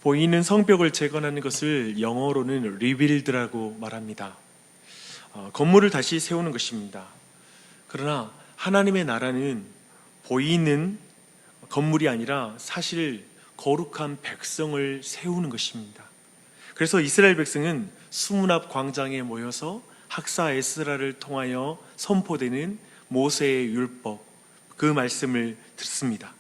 보이는 성벽을 재건하는 것을 영어로는 리빌드라고 말합니다. 건물을 다시 세우는 것입니다. 그러나 하나님의 나라는 보이는 건물이 아니라 사실 거룩한 백성을 세우는 것입니다. 그래서 이스라엘 백성은 수문 앞 광장에 모여서 학사 에스라를 통하여 선포되는 모세의 율법, 그 말씀을 듣습니다.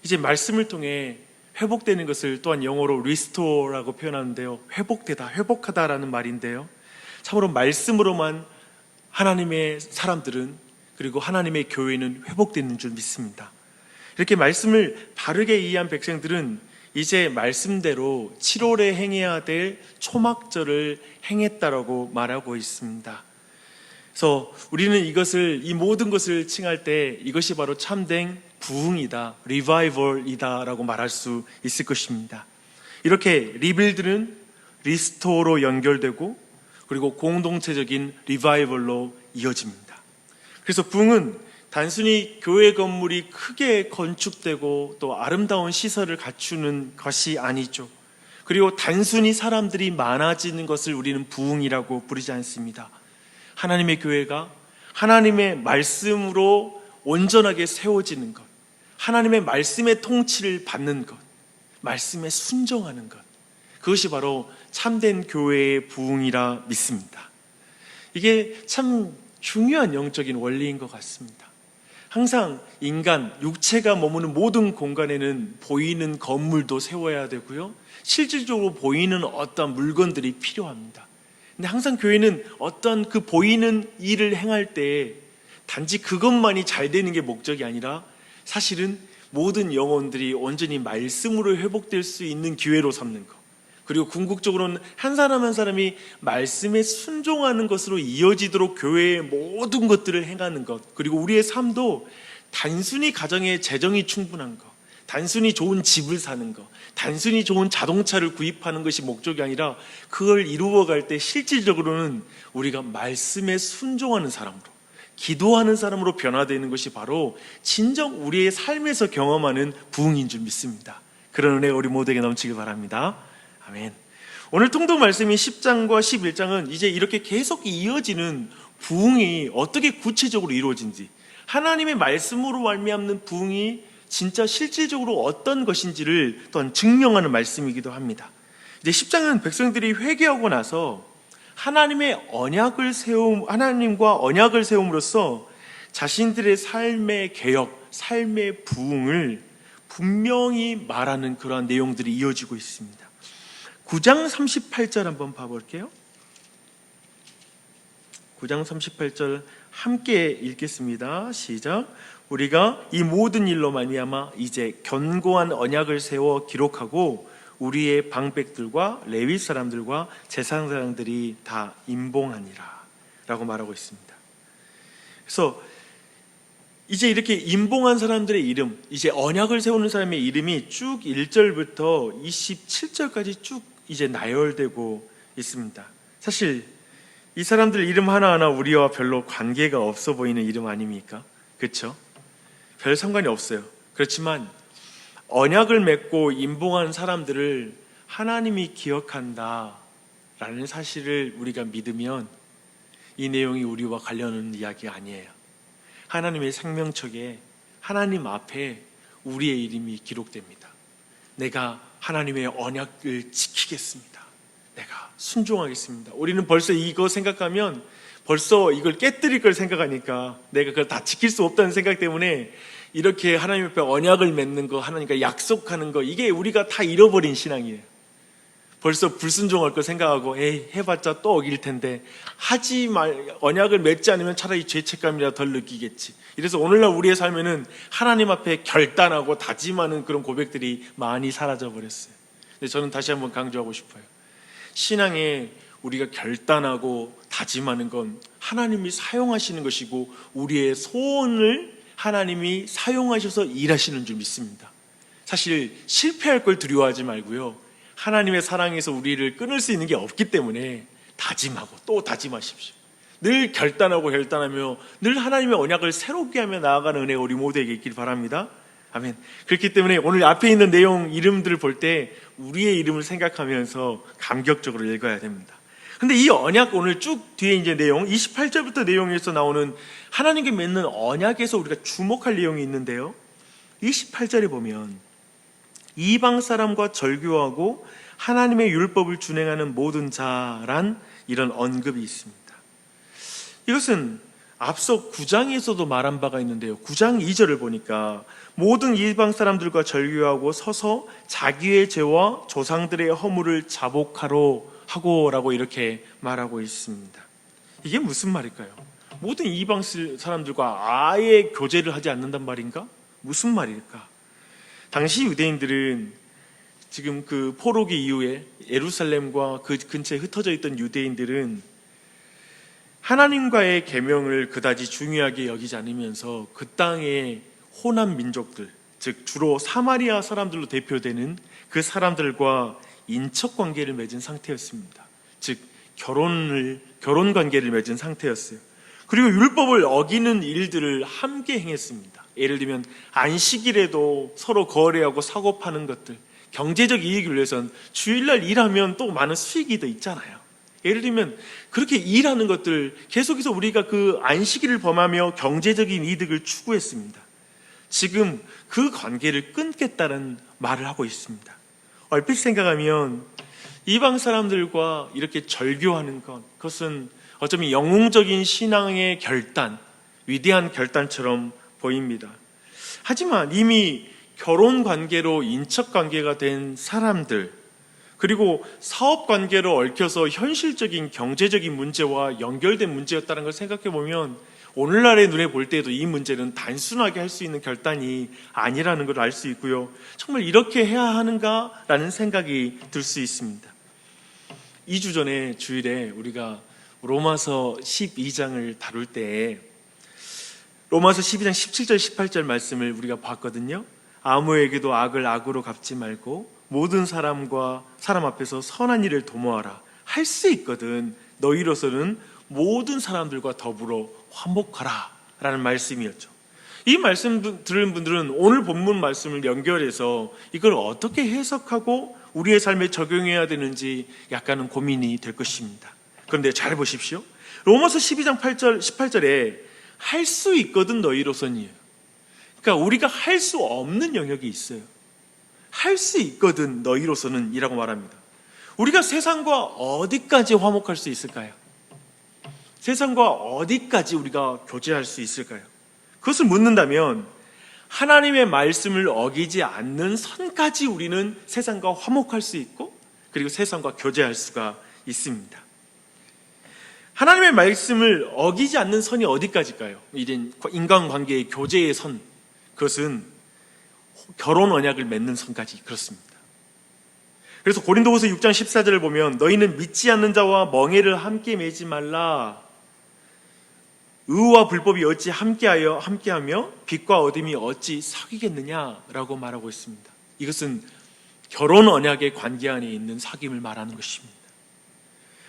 이제 말씀을 통해 회복되는 것을 또한 영어로 restore라고 표현하는데요, 회복되다, 회복하다라는 말인데요, 참으로 말씀으로만 하나님의 사람들은, 그리고 하나님의 교회는 회복되는 줄 믿습니다. 이렇게 말씀을 바르게 이해한 백성들은 이제 말씀대로 7월에 행해야 될 초막절을 행했다라고 말하고 있습니다. 그래서 우리는 이 모든 것을 칭할 때 이것이 바로 참된 부흥이다, 리바이벌이다 라고 말할 수 있을 것입니다. 이렇게 리빌드는 리스토어로 연결되고 그리고 공동체적인 리바이벌로 이어집니다. 그래서 부흥은 단순히 교회 건물이 크게 건축되고 또 아름다운 시설을 갖추는 것이 아니죠. 그리고 단순히 사람들이 많아지는 것을 우리는 부흥이라고 부르지 않습니다. 하나님의 교회가 하나님의 말씀으로 온전하게 세워지는 것, 하나님의 말씀의 통치를 받는 것, 말씀에 순종하는 것, 그것이 바로 참된 교회의 부흥이라 믿습니다. 이게 참 중요한 영적인 원리인 것 같습니다. 항상 인간, 육체가 머무는 모든 공간에는 보이는 건물도 세워야 되고요, 실질적으로 보이는 어떤 물건들이 필요합니다. 근데 항상 교회는 어떤 그 보이는 일을 행할 때 단지 그것만이 잘 되는 게 목적이 아니라 사실은 모든 영혼들이 온전히 말씀으로 회복될 수 있는 기회로 삼는 것, 그리고 궁극적으로는 한 사람 한 사람이 말씀에 순종하는 것으로 이어지도록 교회의 모든 것들을 행하는 것, 그리고 우리의 삶도 단순히 가정에 재정이 충분한 것, 단순히 좋은 집을 사는 것, 단순히 좋은 자동차를 구입하는 것이 목적이 아니라 그걸 이루어갈 때 실질적으로는 우리가 말씀에 순종하는 사람으로, 기도하는 사람으로 변화되는 것이 바로 진정 우리의 삶에서 경험하는 부흥인 줄 믿습니다. 그런 은혜 우리 모두에게 넘치길 바랍니다. 아멘. 오늘 통독 말씀인 10장과 11장은 이제 이렇게 계속 이어지는 부흥이 어떻게 구체적으로 이루어진지, 하나님의 말씀으로 말미암는 부흥이 진짜 실질적으로 어떤 것인지를 또한 증명하는 말씀이기도 합니다. 이제 10장은 백성들이 회개하고 나서 하나님과 언약을 세움으로써 자신들의 삶의 개혁, 삶의 부흥을 분명히 말하는 그러한 내용들이 이어지고 있습니다. 9장 38절 한번 봐볼게요. 9장 38절 함께 읽겠습니다. 시작. 우리가 이 모든 일로 말미암아 이제 견고한 언약을 세워 기록하고 우리의 방백들과 레위 사람들과 제사장 사람들이 다 임봉하니라 라고 말하고 있습니다. 그래서 이제 이렇게 임봉한 사람들의 이름, 이제 언약을 세우는 사람의 이름이 쭉 1절부터 27절까지 쭉 이제 나열되고 있습니다. 사실 이 사람들 이름 하나하나 우리와 별로 관계가 없어 보이는 이름 아닙니까? 그렇죠? 별 상관이 없어요. 그렇지만 언약을 맺고 임봉한 사람들을 하나님이 기억한다 라는 사실을 우리가 믿으면 이 내용이 우리와 관련된 이야기가 아니에요. 하나님의 생명책에 하나님 앞에 우리의 이름이 기록됩니다. 내가 하나님의 언약을 지키겠습니다. 내가 순종하겠습니다. 우리는 벌써 이거 생각하면 벌써 이걸 깨뜨릴 걸 생각하니까 내가 그걸 다 지킬 수 없다는 생각 때문에 이렇게 하나님 앞에 언약을 맺는 거, 하나님과 약속하는 거, 이게 우리가 다 잃어버린 신앙이에요. 벌써 불순종할 거 생각하고 에이 해봤자 또 어길 텐데 언약을 맺지 않으면 차라리 죄책감이라 덜 느끼겠지. 이래서 오늘날 우리의 삶에는 하나님 앞에 결단하고 다짐하는 그런 고백들이 많이 사라져 버렸어요. 근데 저는 다시 한번 강조하고 싶어요. 신앙에 우리가 결단하고 다짐하는 건 하나님이 사용하시는 것이고 우리의 소원을 하나님이 사용하셔서 일하시는 줄 믿습니다. 사실 실패할 걸 두려워하지 말고요, 하나님의 사랑에서 우리를 끊을 수 있는 게 없기 때문에 다짐하고 또 다짐하십시오. 늘 결단하고 결단하며 늘 하나님의 언약을 새롭게 하며 나아가는 은혜 우리 모두에게 있길 바랍니다. 아멘. 그렇기 때문에 오늘 앞에 있는 내용 이름들을 볼 때 우리의 이름을 생각하면서 감격적으로 읽어야 됩니다. 근데 이 언약 오늘 쭉 뒤에 이제 내용 28절부터 내용에서 나오는 하나님께 맺는 언약에서 우리가 주목할 내용이 있는데요. 28절에 보면 이방 사람과 절교하고 하나님의 율법을 준행하는 모든 자란 이런 언급이 있습니다. 이것은 앞서 9장에서도 말한 바가 있는데요. 9장 2절을 보니까 모든 이방 사람들과 절교하고 서서 자기의 죄와 조상들의 허물을 자복하러 하고라고 이렇게 말하고 있습니다. 이게 무슨 말일까요? 모든 이방 사람들과 아예 교제를 하지 않는단 말인가? 무슨 말일까? 당시 유대인들은 지금 그 포로기 이후에 예루살렘과 그 근처에 흩어져 있던 유대인들은 하나님과의 계명을 그다지 중요하게 여기지 않으면서 그 땅의 호남 민족들, 즉 주로 사마리아 사람들로 대표되는 그 사람들과 인척 관계를 맺은 상태였습니다. 즉 결혼 관계를 맺은 상태였어요. 그리고 율법을 어기는 일들을 함께 행했습니다. 예를 들면 안식일에도 서로 거래하고 사고 파는 것들, 경제적 이익을 위해선 주일날 일하면 또 많은 수익이 더 있잖아요. 예를 들면 그렇게 일하는 것들 계속해서 우리가 그 안식일을 범하며 경제적인 이득을 추구했습니다. 지금 그 관계를 끊겠다는 말을 하고 있습니다. 얼핏 생각하면 이방 사람들과 이렇게 절교하는 것, 그것은 어쩌면 영웅적인 신앙의 결단, 위대한 결단처럼 보입니다. 하지만 이미 결혼 관계로 인척 관계가 된 사람들, 그리고 사업 관계로 얽혀서 현실적인 경제적인 문제와 연결된 문제였다는 걸 생각해 보면 오늘날의 눈에 볼 때도 이 문제는 단순하게 할 수 있는 결단이 아니라는 걸 알 수 있고요. 정말 이렇게 해야 하는가라는 생각이 들 수 있습니다. 2주 전에 주일에 우리가 로마서 12장을 다룰 때 로마서 12장 17절 18절 말씀을 우리가 봤거든요. 아무에게도 악을 악으로 갚지 말고 모든 사람 앞에서 선한 일을 도모하라. 할 수 있거든. 너희로서는 모든 사람들과 더불어 화목하라 라는 말씀이었죠. 이 말씀 들은 분들은 오늘 본문 말씀을 연결해서 이걸 어떻게 해석하고 우리의 삶에 적용해야 되는지 약간은 고민이 될 것입니다. 그런데 잘 보십시오. 로마서 12장 8절 18절에 할 수 있거든 너희로서는이에요. 그러니까 우리가 할 수 없는 영역이 있어요. 할 수 있거든 너희로서는 이라고 말합니다. 우리가 세상과 어디까지 화목할 수 있을까요? 세상과 어디까지 우리가 교제할 수 있을까요? 그것을 묻는다면 하나님의 말씀을 어기지 않는 선까지 우리는 세상과 화목할 수 있고 그리고 세상과 교제할 수가 있습니다. 하나님의 말씀을 어기지 않는 선이 어디까지일까요? 이런 인간관계의 교제의 선, 그것은 결혼 언약을 맺는 선까지 그렇습니다. 그래서 고린도후서 6장 14절을 보면 너희는 믿지 않는 자와 멍에를 함께 매지 말라. 의와 불법이 어찌 함께하며 빛과 어둠이 어찌 사귀겠느냐라고 말하고 있습니다. 이것은 결혼 언약의 관계 안에 있는 사귐을 말하는 것입니다.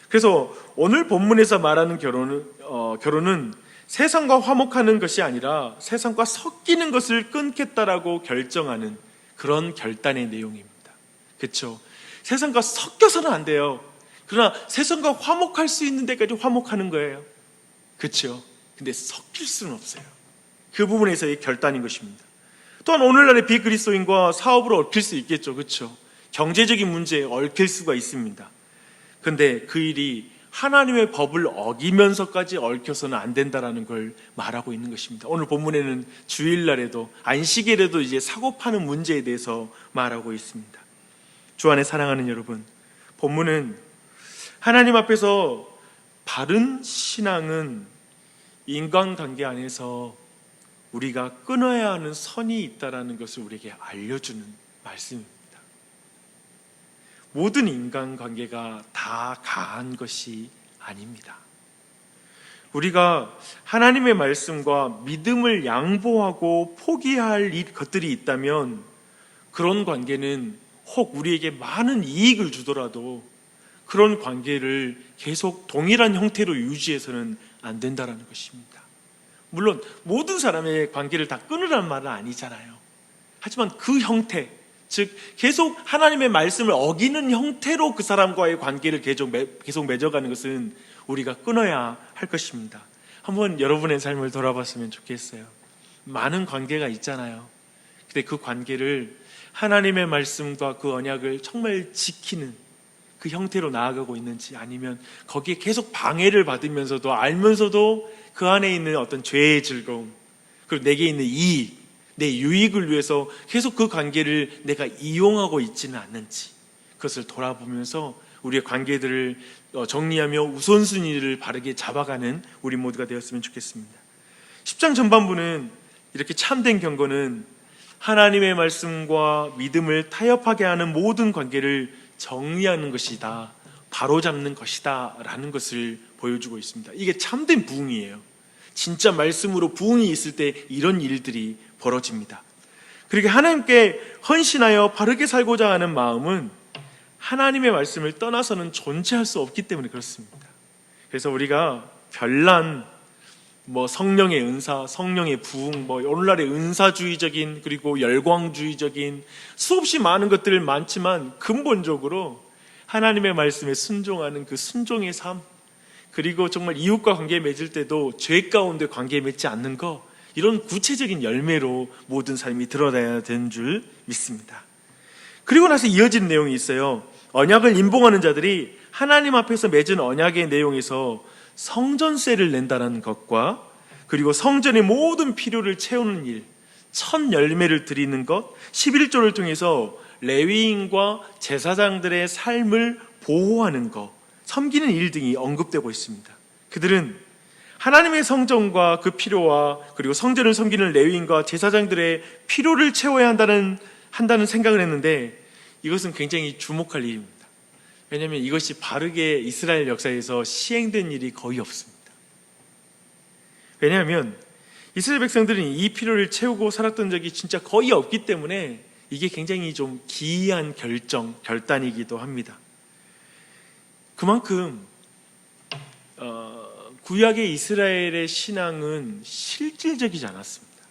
그래서 오늘 본문에서 말하는 결혼은 세상과 화목하는 것이 아니라 세상과 섞이는 것을 끊겠다라고 결정하는 그런 결단의 내용입니다. 그렇죠? 세상과 섞여서는 안 돼요. 그러나 세상과 화목할 수 있는 데까지 화목하는 거예요. 그렇죠? 근데 섞일 수는 없어요. 그 부분에서의 결단인 것입니다. 또한 오늘날의 비그리스도인과 사업으로 얽힐 수 있겠죠. 그렇죠? 경제적인 문제에 얽힐 수가 있습니다. 그런데 그 일이 하나님의 법을 어기면서까지 얽혀서는 안 된다라는 걸 말하고 있는 것입니다. 오늘 본문에는 주일날에도 안식일에도 이제 사고 파는 문제에 대해서 말하고 있습니다. 주 안에 사랑하는 여러분, 본문은 하나님 앞에서 바른 신앙은 인간관계 안에서 우리가 끊어야 하는 선이 있다는 것을 우리에게 알려주는 말씀입니다. 모든 인간관계가 다 가한 것이 아닙니다. 우리가 하나님의 말씀과 믿음을 양보하고 포기할 것들이 있다면 그런 관계는 혹 우리에게 많은 이익을 주더라도 그런 관계를 계속 동일한 형태로 유지해서는 안 된다는 것입니다. 물론 모든 사람의 관계를 다 끊으라는 말은 아니잖아요. 하지만 그 형태, 즉 계속 하나님의 말씀을 어기는 형태로 그 사람과의 관계를 계속 맺어가는 것은 우리가 끊어야 할 것입니다. 한번 여러분의 삶을 돌아봤으면 좋겠어요. 많은 관계가 있잖아요. 근데 그 관계를 하나님의 말씀과 그 언약을 정말 지키는 그 형태로 나아가고 있는지, 아니면 거기에 계속 방해를 받으면서도 알면서도 그 안에 있는 어떤 죄의 즐거움, 그리고 내게 있는 이익, 내 유익을 위해서 계속 그 관계를 내가 이용하고 있지는 않는지, 그것을 돌아보면서 우리의 관계들을 정리하며 우선순위를 바르게 잡아가는 우리 모두가 되었으면 좋겠습니다. 10장 전반부는 이렇게 참된 경건은 하나님의 말씀과 믿음을 타협하게 하는 모든 관계를 정리하는 것이다, 바로잡는 것이다 라는 것을 보여주고 있습니다. 이게 참된 부흥이에요. 진짜 말씀으로 부흥이 있을 때 이런 일들이 벌어집니다. 그리고 하나님께 헌신하여 바르게 살고자 하는 마음은 하나님의 말씀을 떠나서는 존재할 수 없기 때문에 그렇습니다. 그래서 우리가 별난 성령의 은사, 성령의 부흥, 오늘날의 은사주의적인 그리고 열광주의적인 수없이 많은 것들 많지만, 근본적으로 하나님의 말씀에 순종하는 그 순종의 삶, 그리고 정말 이웃과 관계 맺을 때도 죄 가운데 관계 맺지 않는 것, 이런 구체적인 열매로 모든 삶이 드러나야 되는 줄 믿습니다. 그리고 나서 이어지는 내용이 있어요. 언약을 임봉하는 자들이 하나님 앞에서 맺은 언약의 내용에서 성전세를 낸다는 것과, 그리고 성전의 모든 필요를 채우는 일, 첫 열매를 드리는 것, 11조를 통해서 레위인과 제사장들의 삶을 보호하는 것, 섬기는 일 등이 언급되고 있습니다. 그들은 하나님의 성전과 그 필요와, 그리고 성전을 섬기는 레위인과 제사장들의 필요를 채워야 한다는 생각을 했는데, 이것은 굉장히 주목할 일입니다. 왜냐하면 이것이 바르게 이스라엘 역사에서 시행된 일이 거의 없습니다. 왜냐하면 이스라엘 백성들은 이 필요를 채우고 살았던 적이 진짜 거의 없기 때문에 이게 굉장히 좀 기이한 결단이기도 합니다. 그만큼 구약의 이스라엘의 신앙은 실질적이지 않았습니다.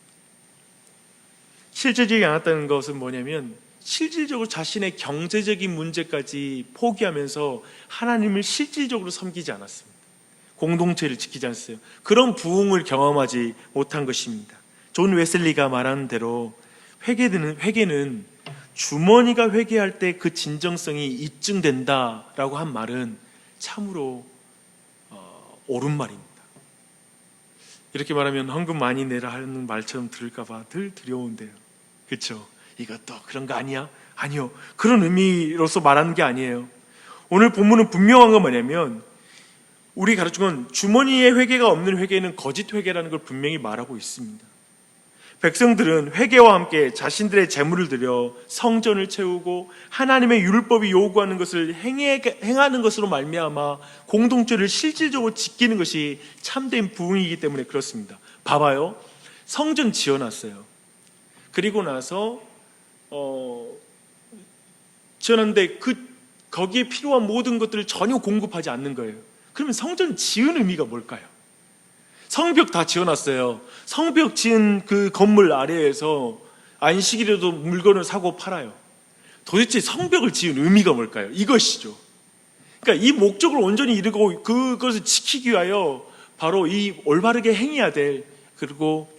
실질적이지 않았다는 것은 뭐냐면, 실질적으로 자신의 경제적인 문제까지 포기하면서 하나님을 실질적으로 섬기지 않았습니다. 공동체를 지키지 않았어요. 그런 부흥을 경험하지 못한 것입니다. 존 웨슬리가 말하는 대로 회개는 주머니가 회개할 때 그 진정성이 입증된다라고 한 말은 참으로 옳은 말입니다. 이렇게 말하면 헌금 많이 내라 하는 말처럼 들을까봐 늘 두려운데요. 그렇죠? 이것도 그런 거 아니야? 아니요. 그런 의미로서 말하는 게 아니에요. 오늘 본문은 분명한 건 뭐냐면, 우리 가르친 건 주머니에 회개가 없는 회개는 거짓 회개라는 걸 분명히 말하고 있습니다. 백성들은 회개와 함께 자신들의 재물을 들여 성전을 채우고 하나님의 율법이 요구하는 것을 행하는 것으로 말미암아 공동체를 실질적으로 지키는 것이 참된 부흥이기 때문에 그렇습니다. 봐봐요. 성전 지어놨어요. 그리고 나서 지어놨는데 거기에 필요한 모든 것들을 전혀 공급하지 않는 거예요. 그러면 성전 지은 의미가 뭘까요? 성벽 다 지어놨어요. 성벽 지은 그 건물 아래에서 안식일에도 물건을 사고 팔아요. 도대체 성벽을 지은 의미가 뭘까요? 이것이죠. 그러니까 이 목적을 온전히 이루고 그것을 지키기 위하여 바로 이 올바르게 행해야 될, 그리고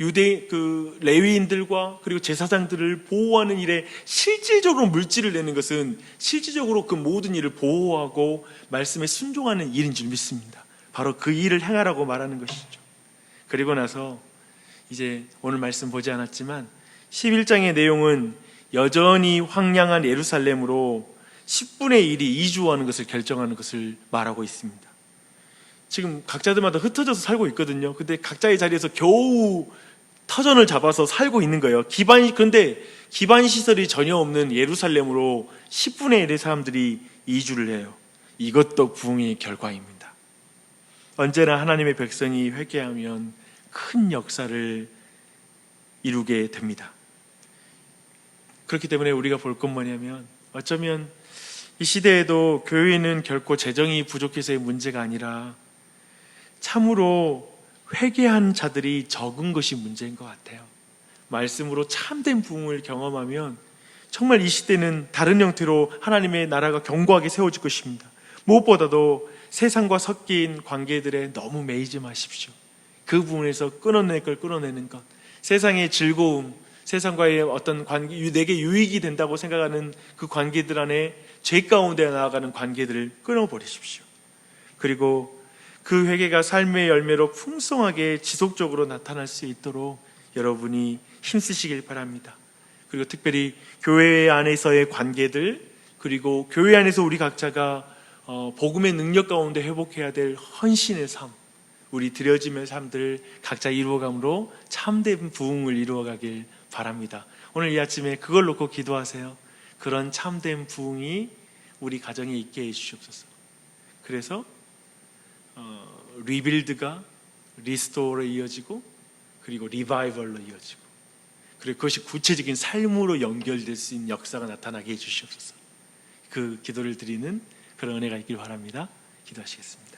레위인들과 그리고 제사장들을 보호하는 일에 실질적으로 물질을 내는 것은 실질적으로 그 모든 일을 보호하고 말씀에 순종하는 일인 줄 믿습니다. 바로 그 일을 행하라고 말하는 것이죠. 그리고 나서 이제 오늘 말씀 보지 않았지만 11장의 내용은 여전히 황량한 예루살렘으로 10분의 1이 이주하는 것을 결정하는 것을 말하고 있습니다. 지금 각자들마다 흩어져서 살고 있거든요. 근데 각자의 자리에서 겨우 터전을 잡아서 살고 있는 거예요. 그런데 기반 시설이 전혀 없는 예루살렘으로 10분의 1의 사람들이 이주를 해요. 이것도 부흥의 결과입니다. 언제나 하나님의 백성이 회개하면 큰 역사를 이루게 됩니다. 그렇기 때문에 우리가 볼 건 뭐냐면, 어쩌면 이 시대에도 교회는 결코 재정이 부족해서의 문제가 아니라 참으로 회개한 자들이 적은 것이 문제인 것 같아요. 말씀으로 참된 부흥을 경험하면 정말 이 시대는 다른 형태로 하나님의 나라가 견고하게 세워질 것입니다. 무엇보다도 세상과 섞인 관계들에 너무 매이지 마십시오. 그 부분에서 끊어낼 걸 끊어내는 것, 세상의 즐거움, 세상과의 어떤 관계, 내게 유익이 된다고 생각하는 그 관계들 안에 죄 가운데 나아가는 관계들을 끊어버리십시오. 그리고 그 회개가 삶의 열매로 풍성하게 지속적으로 나타날 수 있도록 여러분이 힘쓰시길 바랍니다. 그리고 특별히 교회 안에서의 관계들, 그리고 교회 안에서 우리 각자가 복음의 능력 가운데 회복해야 될 헌신의 삶, 우리 드려짐의 삶들을 각자 이루어감으로 참된 부흥을 이루어가길 바랍니다. 오늘 이 아침에 그걸 놓고 기도하세요. 그런 참된 부흥이 우리 가정에 있게 해주시옵소서. 그래서 리빌드가 리스토어로 이어지고, 그리고 리바이벌로 이어지고, 그리고 그것이 구체적인 삶으로 연결될 수 있는 역사가 나타나게 해주시옵소서. 그 기도를 드리는 그런 은혜가 있길 바랍니다. 기도하시겠습니다.